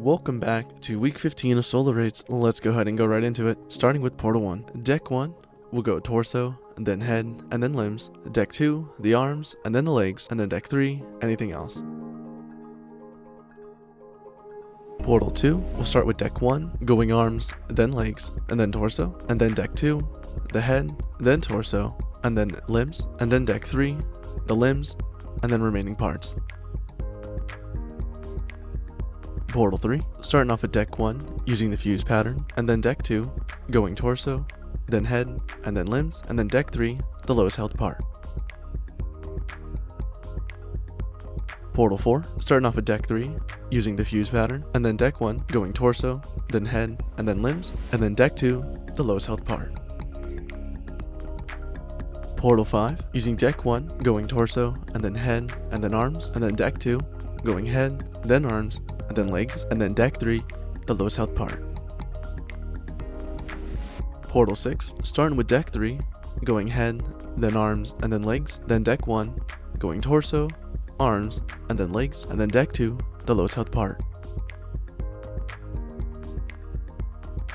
welcome back to week 15 of Solar Raids. Let's go ahead and go right into it, starting with Portal 1. Deck 1, we'll go torso, and then head, and then limbs. Deck 2, the arms, and then the legs, and then Deck 3, anything else. Portal 2, we'll start with Deck 1, going arms, then legs, and then torso, and then Deck 2, the head, then torso, and then limbs, and then Deck 3, the limbs, and then remaining parts. Portal 3, starting off with Deck 1, using the fuse pattern, and then Deck 2, going torso, then head, and then limbs, and then Deck 3, the lowest held part. Portal 4, starting off with Deck 3, using the fuse pattern, and then Deck 1, going torso, then head, and then limbs, and then Deck 2, the lowest held part. Portal 5, using Deck 1, going torso, and then head, and then arms, and then Deck 2, going head, then arms, and then legs, and then Deck 3, the lowest held part. Portal 6, starting with Deck 3, going head, then arms, and then legs, then Deck 1, going torso, arms, and then legs, and then Deck 2, the lowest held part.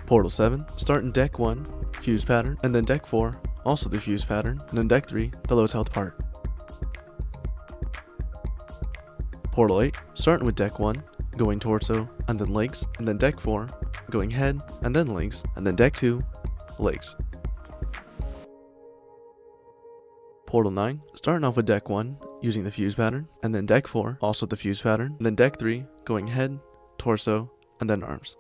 Portal 7, starting Deck 1, fuse pattern, and then Deck 4, also the fuse pattern, and then Deck 3, the lowest held part. Portal 8, starting with Deck 1, going torso, and then legs, and then Deck 4, going head, and then legs, and then Deck 2, legs. Portal 9, starting off with Deck 1, using the fuse pattern, and then Deck 4, also the fuse pattern, and then Deck 3, going head, torso, and then arms.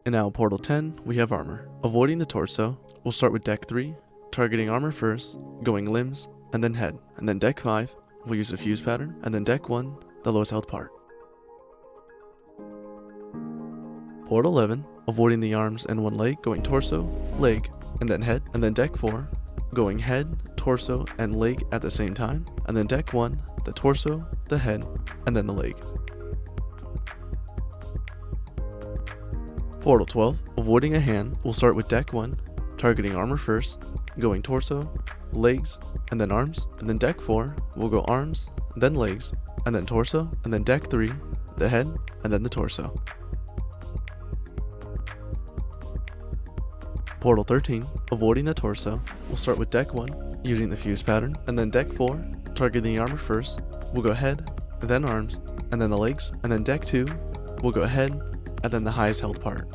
And now Portal 10, we have armor. Avoiding the torso, we'll start with Deck 3, targeting armor first, going limbs, and then head, and then Deck 5, we'll use the fuse pattern, and then Deck 1, the lowest held part. Portal 11, avoiding the arms and one leg, going torso, leg, and then head, and then Deck 4, going head, torso, and leg at the same time, and then Deck 1, the torso, the head, and then the leg. Portal 12, avoiding a hand, we'll start with Deck 1, targeting armor first, going torso, legs, and then arms, and then Deck 4, we'll go arms, then legs, and then torso, and then Deck 3, the head, and then the torso. Portal 13, avoiding the torso, we'll start with Deck 1, using the fuse pattern, and then Deck 4, targeting the armor first, we'll go head, then arms, and then the legs, and then Deck 2, we'll go head, and then the highest held part.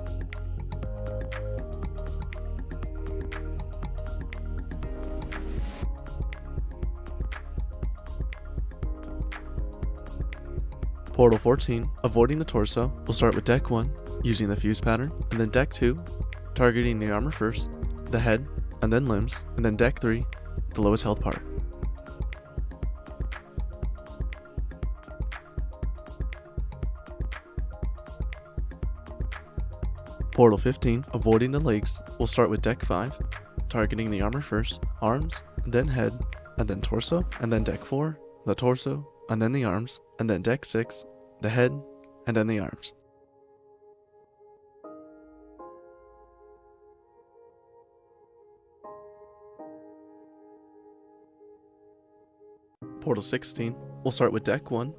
Portal 14, avoiding the torso, we'll start with Deck 1, using the fuse pattern, and then Deck 2, targeting the armor first, the head, and then limbs, and then Deck 3, the lowest held part. Portal 15, avoiding the legs, we'll start with Deck 5, targeting the armor first, arms, then head, and then torso, and then Deck 4, the torso, and then the arms, and then Deck 6, the head, and then the arms. Portal 16, we'll start with Deck 1,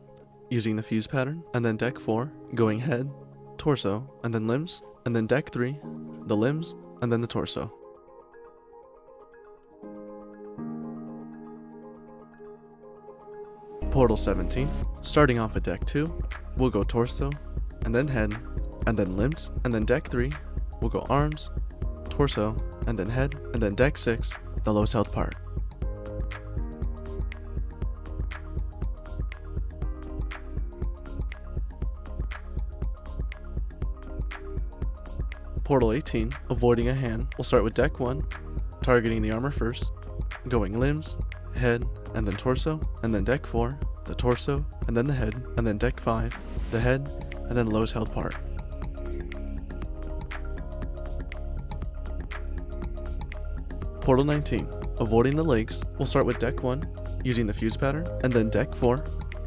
using the fuse pattern, and then Deck 4, going head, torso, and then limbs, and then Deck 3, the limbs, and then the torso. Portal 17, starting off with Deck 2, we'll go torso, and then head, and then limbs, and then Deck 3, we'll go arms, torso, and then head, and then Deck 6, the lowest held part. Portal 18, avoiding a hand, we'll start with Deck 1, targeting the armor first, going limbs, head, and then torso, and then Deck 4, the torso, and then the head, and then Deck 5, the head, and then the lowest held part. Portal 19, avoiding the legs, we'll start with Deck 1, using the fuse pattern, and then Deck 4,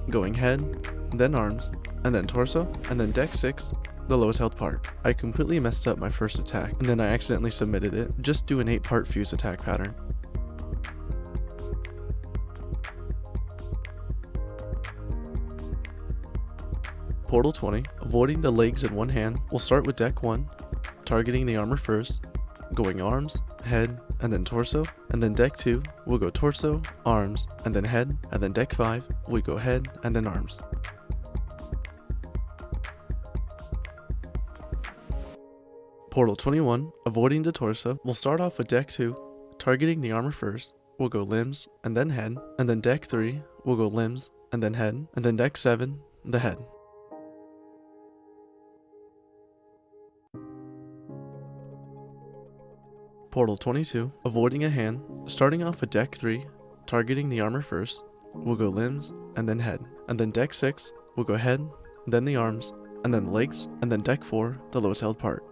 going head, then arms, and then torso, and then Deck 6, the lowest held part. I completely messed up my first attack, and then I accidentally submitted it. Just do an 8-part fuse attack pattern. Portal 20, avoiding the legs in one hand. We'll start with deck 1, targeting the armor first, going arms, head, and then torso. And then deck 2, we'll go torso, arms, and then head. And then deck 5, we go head, and then arms. Portal 21, avoiding the torso. We'll start off with deck 2, targeting the armor first. We'll go limbs, and then head. And then deck 3, we'll go limbs, and then head. And then deck 7, the head. Portal 22, avoiding a hand. Starting off with deck 3, targeting the armor first. We'll go limbs, and then head. And then deck 6, we'll go head, then the arms, and then the legs, and then deck 4, the lowest held part.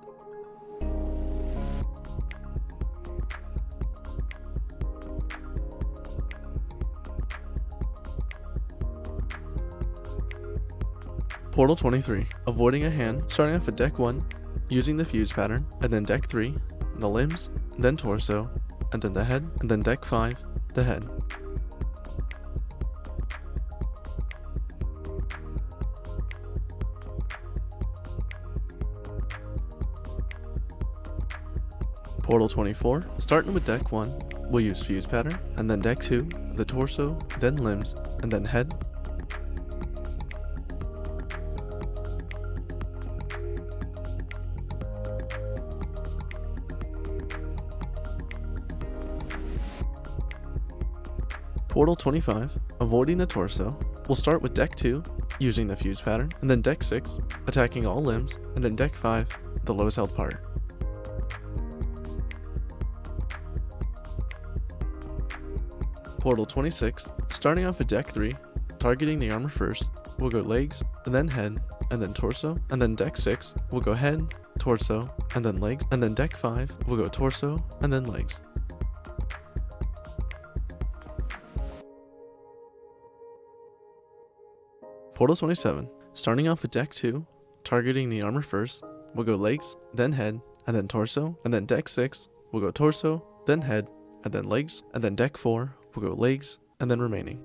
Portal 23, avoiding a hand. Starting off with deck 1, using the fuse pattern, and then deck 3, the limbs, then torso, and then the head, and then deck 5, the head. Portal 24, starting with deck 1, we'll use fuse pattern, and then deck 2, the torso, then limbs, and then head. Portal 25, avoiding the torso. We'll start with deck 2, using the fuse pattern, and then deck 6, attacking all limbs, and then deck 5, the lowest held part. Portal 26, starting off with deck 3, targeting the armor first. We'll go legs, and then head, and then torso, and then deck 6, we'll go head, torso, and then legs, and then deck 5, we'll go torso, and then legs. Portal 27, starting off with deck 2, targeting the armor first. We'll go legs, then head, and then torso, and then deck 6, we'll go torso, then head, and then legs, and then deck 4, we'll go legs, and then remaining.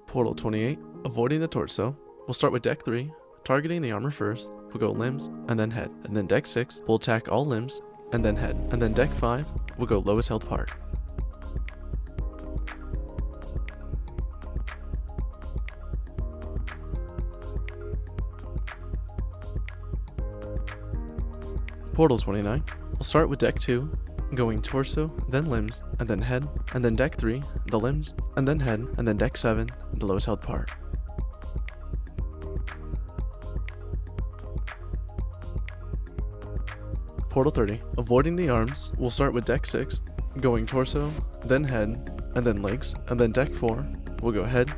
Portal 28, avoiding the torso. We'll start with deck 3, targeting the armor first. We'll go limbs, and then head, and then deck 6, we'll attack all limbs, and then head, and then deck 5, we'll go lowest held part. Portal 29, we'll start with deck 2, going torso, then limbs, and then head, and then deck 3, the limbs, and then head, and then deck 7, the lowest held part. Portal 30, avoiding the arms. We'll start with deck 6, going torso, then head, and then legs, and then deck 4, we'll go head,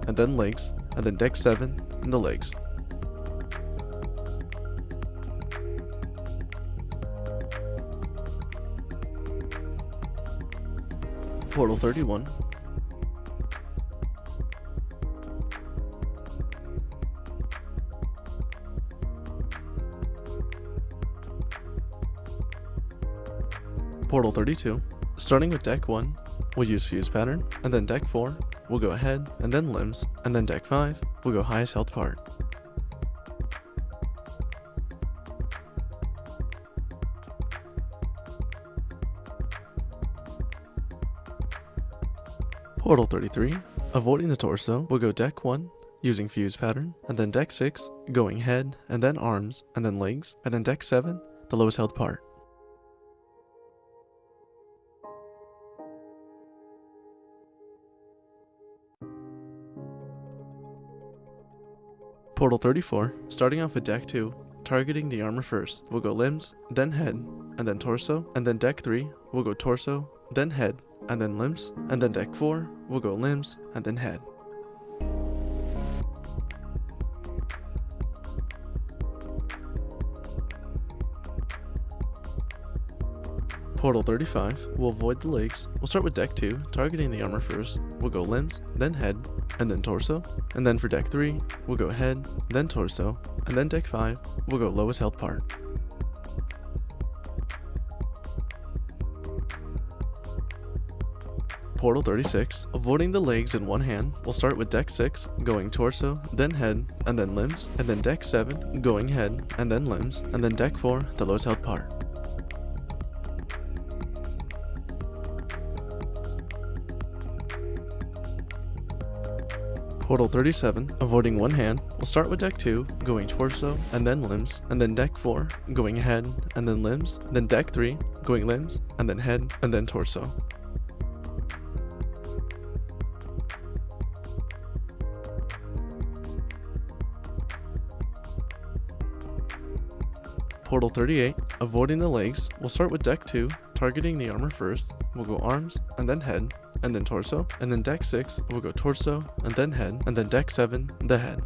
and then legs, and then deck 7, and the legs. Portal 31, Portal 32, starting with deck 1, we'll use fuse pattern, and then deck 4, we'll go head, and then limbs, and then deck 5, we'll go highest held part. Portal 33, avoiding the torso, we'll go deck 1, using fuse pattern, and then deck 6, going head, and then arms, and then legs, and then deck 7, the lowest held part. Portal 34, starting off with deck 2, targeting the armor first. We'll go limbs, then head, and then torso, and then deck 3, we'll go torso, then head, and then limbs, and then deck 4, we'll go limbs, and then head. Portal 35, we'll avoid the legs. We'll start with deck 2, targeting the armor first. We'll go limbs, then head, and then torso. And then for deck 3, we'll go head, then torso. And then deck 5, we'll go lowest held part. Portal 36. Avoiding the legs in one hand, we'll start with deck 6, going torso, then head, and then limbs, and then deck 7, going head, and then limbs, and then deck 4, the lowest held part. Portal 37. Avoiding one hand, we'll start with deck 2, going torso, and then limbs, and then deck 4, going head, and then limbs, then deck 3, going limbs, and then head, and then torso. Portal 38. Avoiding the legs, we'll start with deck 2, targeting the armor first, we'll go arms, and then head, and then torso, and then deck 6, we'll go torso, and then head, and then deck 7, the head.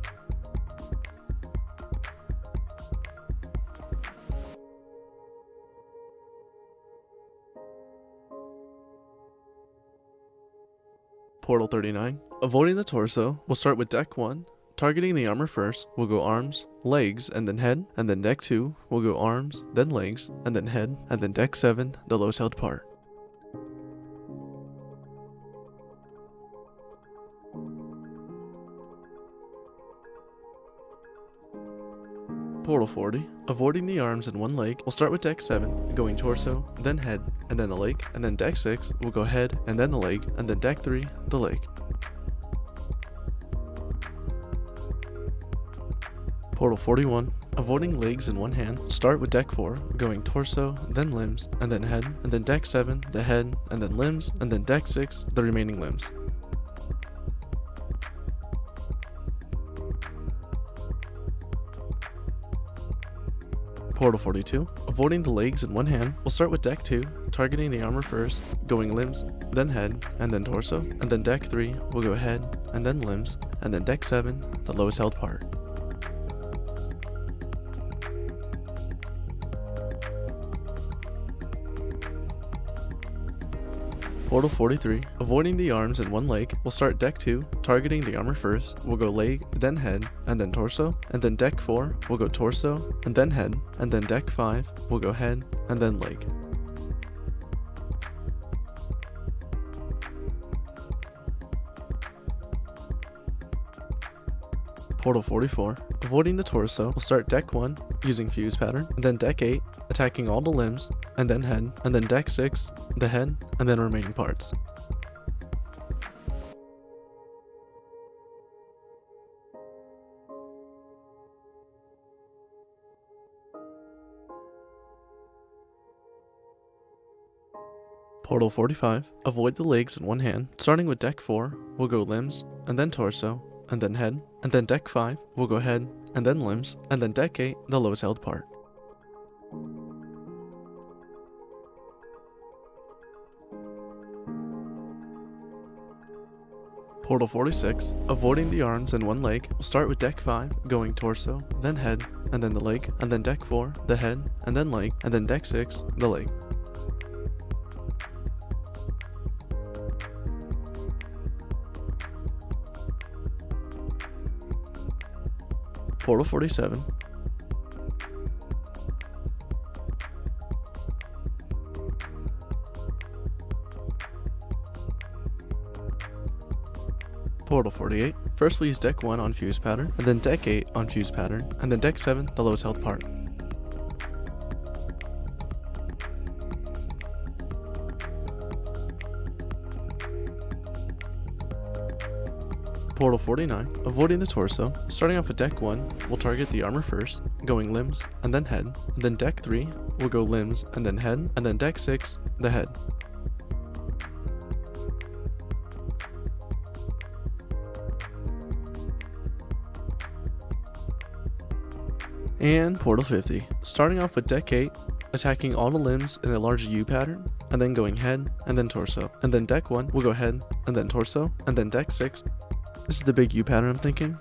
Portal 39. Avoiding the torso, we'll start with deck 1, targeting the armor first, we'll go arms, legs, and then head, and then deck 2, we'll go arms, then legs, and then head, and then deck 7, the lowest held part. Portal 40. Avoiding the arms and one leg, we'll start with deck 7, going torso, then head, and then the leg, and then deck 6, we'll go head, and then the leg, and then deck 3, the leg. Portal 41. Avoiding legs in one hand, start with deck 4, going torso, then limbs, and then head, and then deck 7, the head, and then limbs, and then deck 6, the remaining limbs. Portal 42. Avoiding the legs in one hand, we'll start with deck 2, targeting the armor first, going limbs, then head, and then torso, and then deck 3, we'll go head, and then limbs, and then deck 7, the lowest held part. Portal 43. Avoiding the arms and one leg, we'll start deck 2, targeting the armor first, we'll go leg, then head, and then torso, and then deck 4, we'll go torso, and then head, and then deck 5, we'll go head, and then leg. Portal 44. Avoiding the torso, we'll start deck 1, using fuse pattern, and then deck 8, attacking all the limbs, and then head, and then deck 6, the head, and then remaining parts. Portal 45. Avoid the legs in one hand, starting with deck 4, we'll go limbs, and then torso, and then head, and then deck 5, we'll go head, and then limbs, and then deck 8, the lowest held part. Portal 46. Avoiding the arms and one leg, we'll start with deck 5, going torso, then head, and then the leg, and then deck 4, the head, and then leg, and then deck 6, the leg. Portal 47. Portal 48. First we'll use deck 1 on fuse pattern, and then deck 8 on fuse pattern, and then deck 7, the lowest held part. Portal 49. Avoiding the torso, starting off with deck 1, we'll target the armor first, going limbs, and then head, and then deck 3, we'll go limbs, and then head, and then deck 6, the head. And Portal 50. Starting off with deck 8, attacking all the limbs in a large U pattern, and then going head, and then torso. And then deck 1, we'll go head, and then torso, and then deck 6. This is the big U pattern I'm thinking.